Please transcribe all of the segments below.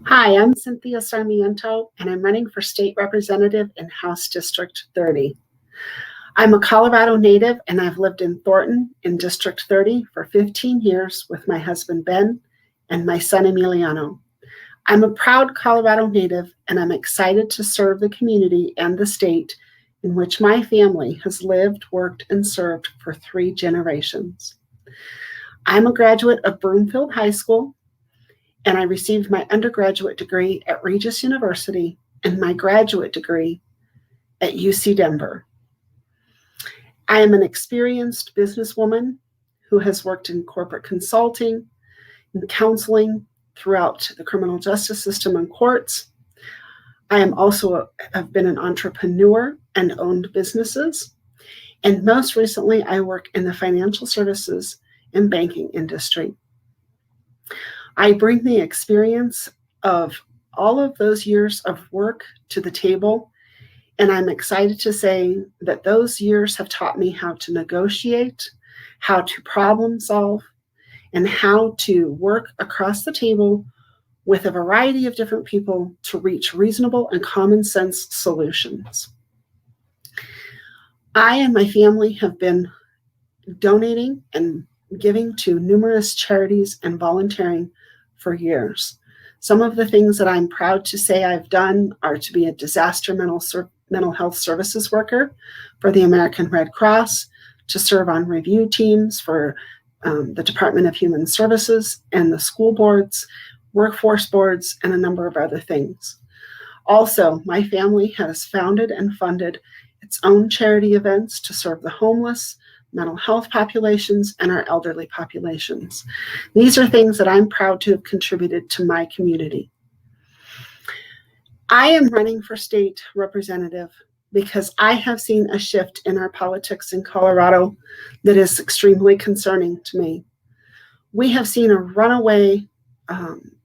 Hi, I'm Cynthia Sarmiento, and I'm running for state representative in House District 30. I'm a Colorado native, and I've lived in Thornton in District 30 for 15 years with my husband Ben and my son Emiliano. I'm a proud Colorado native, and I'm excited to serve the community and the state in which my family has lived, worked, and served for 3 generations. I'm a graduate of Broomfield High School, and I received my undergraduate degree at Regis University and my graduate degree at UC Denver. I am an experienced businesswoman who has worked in corporate consulting and counseling throughout the criminal justice system and courts. I am also have been an entrepreneur and owned businesses. And most recently, I work in the financial services and banking industry. I bring the experience of all of those years of work to the table, and I'm excited to say that those years have taught me how to negotiate, how to problem solve, and how to work across the table with a variety of different people to reach reasonable and common sense solutions. I and my family have been donating and giving to numerous charities and volunteering for years. Some of the things that I'm proud to say I've done are to be a disaster mental health services worker for the American Red Cross, to serve on review teams for the Department of Human Services and the school boards, workforce boards, and a number of other things. Also, my family has founded and funded its own charity events to serve the homeless, mental health populations, and our elderly populations. These are things that I'm proud to have contributed to my community. I am running for state representative because I have seen a shift in our politics in Colorado that is extremely concerning to me. We have seen a runaway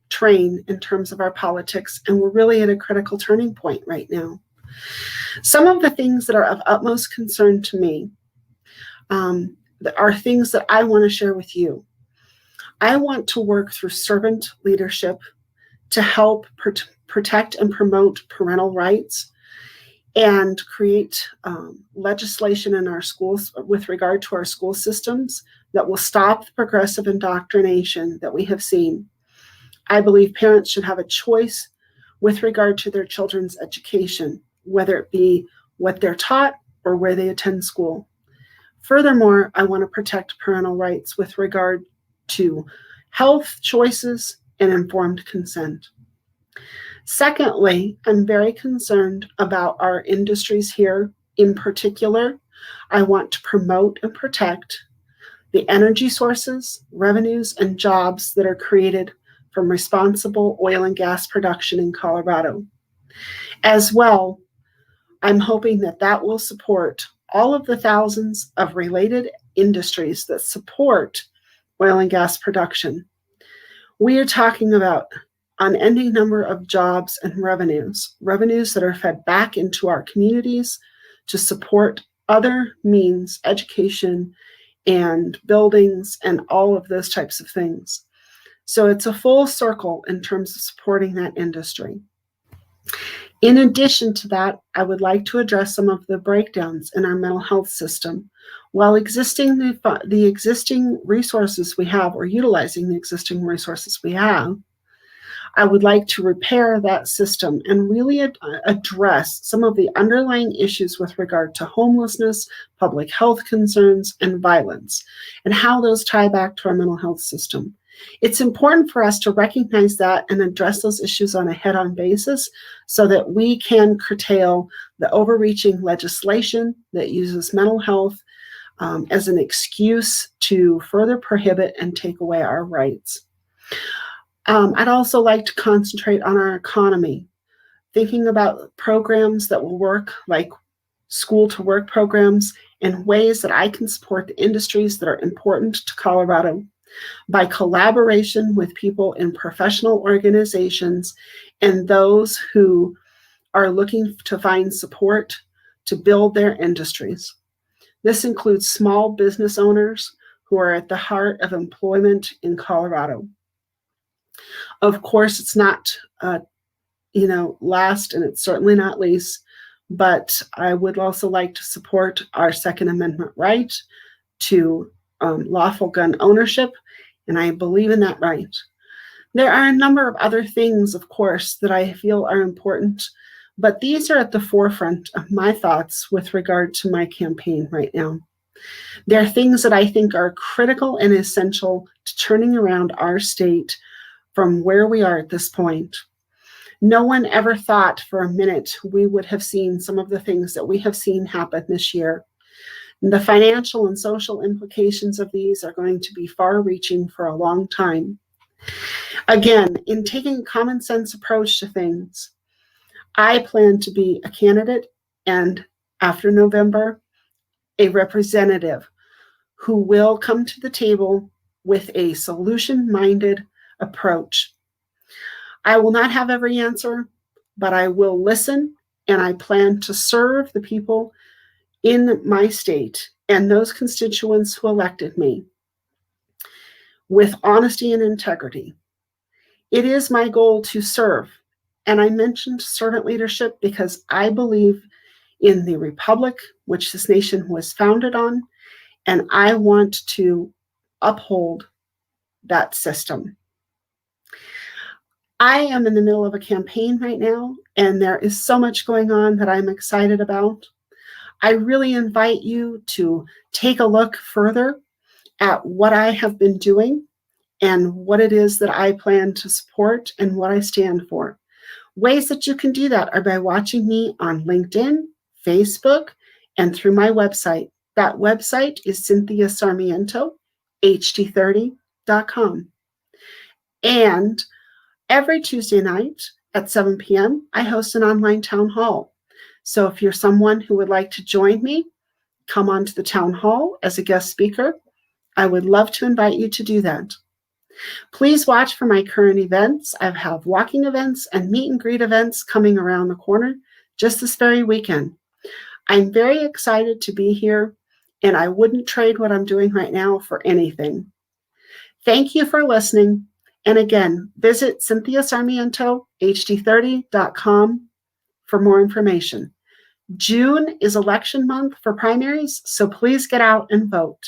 train in terms of our politics, and we're really at a critical turning point right now. Some of the things that are of utmost concern to me are things that I want to share with you. I want to work through servant leadership to help protect and promote parental rights and create legislation in our schools with regard to our school systems that will stop the progressive indoctrination that we have seen. I believe parents should have a choice with regard to their children's education, whether it be what they're taught or where they attend school. Furthermore, I want to protect parental rights with regard to health choices and informed consent. Secondly, I'm very concerned about our industries here. In particular, I want to promote and protect the energy sources, revenues, and jobs that are created from responsible oil and gas production in Colorado. As well, I'm hoping that that will support all of the thousands of related industries that support oil and gas production. We are talking about an unending number of jobs and revenues that are fed back into our communities to support other means, education and buildings and all of those types of things. So it's a full circle in terms of supporting that industry. In addition to that, I would like to address some of the breakdowns in our mental health system. While the existing resources we have, or utilizing the existing resources we have, I would like to repair that system and really address some of the underlying issues with regard to homelessness, public health concerns, and violence, and how those tie back to our mental health system. It's important for us to recognize that and address those issues on a head-on basis so that we can curtail the overreaching legislation that uses mental health as an excuse to further prohibit and take away our rights. I'd also like to concentrate on our economy, thinking about programs that will work, like school-to-work programs, and ways that I can support the industries that are important to Colorado by collaboration with people in professional organizations and those who are looking to find support to build their industries. This includes small business owners who are at the heart of employment in Colorado. Of course, it's not, last, and it's certainly not least, but I would also like to support our Second Amendment right to lawful gun ownership, and I believe in that right. There are a number of other things, of course, that I feel are important, but these are at the forefront of my thoughts with regard to my campaign right now. They're things that I think are critical and essential to turning around our state from where we are at this point. No one ever thought for a minute we would have seen some of the things that we have seen happen this year. And the financial and social implications of these are going to be far-reaching for a long time. Again, in taking a common sense approach to things, I plan to be a candidate and, after November, a representative who will come to the table with a solution-minded approach. I will not have every answer, but I will listen, and I plan to serve the people in my state and those constituents who elected me with honesty and integrity. It is my goal to serve, and I mentioned servant leadership because I believe in the republic which this nation was founded on, and I want to uphold that system. I am in the middle of a campaign right now, and there is so much going on that I'm excited about. I really invite you to take a look further at what I have been doing and what it is that I plan to support and what I stand for. Ways that you can do that are by watching me on LinkedIn, Facebook, and through my website. That website is Cynthia Sarmiento, HD30.com. And every Tuesday night at 7 p.m., I host an online town hall. So if you're someone who would like to join me, come on to the town hall as a guest speaker. I would love to invite you to do that. Please watch for my current events. I have walking events and meet and greet events coming around the corner just this very weekend. I'm very excited to be here, and I wouldn't trade what I'm doing right now for anything. Thank you for listening. And again, visit Cynthia Sarmiento, HD30.com for more information. June is election month for primaries, so please get out and vote.